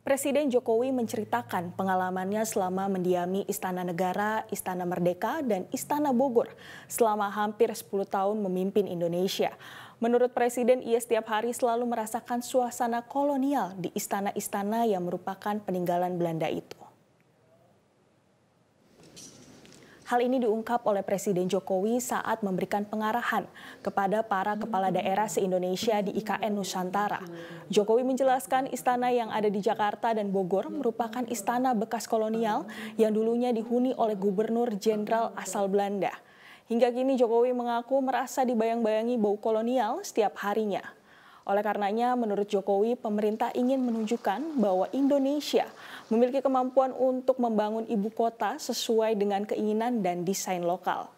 Presiden Jokowi menceritakan pengalamannya selama mendiami Istana Negara, Istana Merdeka, dan Istana Bogor selama hampir 10 tahun memimpin Indonesia. Menurut Presiden, ia setiap hari selalu merasakan suasana kolonial di istana-istana yang merupakan peninggalan Belanda itu. Hal ini diungkap oleh Presiden Jokowi saat memberikan pengarahan kepada para kepala daerah se-Indonesia di IKN Nusantara. Jokowi menjelaskan istana yang ada di Jakarta dan Bogor merupakan istana bekas kolonial yang dulunya dihuni oleh gubernur jenderal asal Belanda. Hingga kini Jokowi mengaku merasa dibayang-bayangi bau kolonial setiap harinya. Oleh karenanya, menurut Jokowi, pemerintah ingin menunjukkan bahwa Indonesia memiliki kemampuan untuk membangun ibu kota sesuai dengan keinginan dan desain lokal.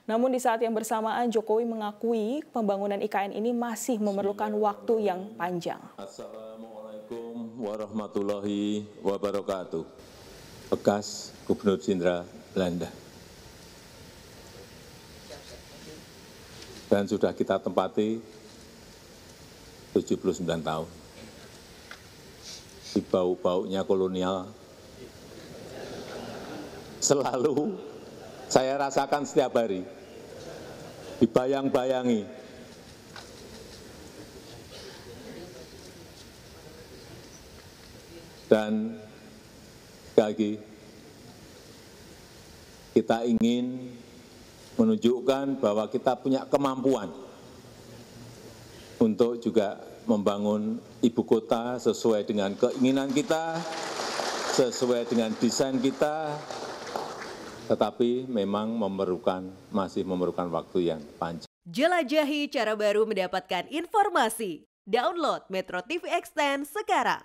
Namun di saat yang bersamaan, Jokowi mengakui pembangunan IKN ini masih memerlukan waktu yang panjang. Assalamualaikum warahmatullahi wabarakatuh. Bekas Gubernur Jenderal Belanda. Dan sudah kita tempati 79 tahun. Di bau-baunya kolonial selalu saya rasakan setiap hari, dibayang-bayangi. Dan sekali lagi, kita ingin menunjukkan bahwa kita punya kemampuan untuk juga membangun ibu kota sesuai dengan keinginan kita, sesuai dengan desain kita, tetapi memang masih memerlukan waktu yang panjang. Jelajahi cara baru mendapatkan informasi. Download Metro TV Extend sekarang.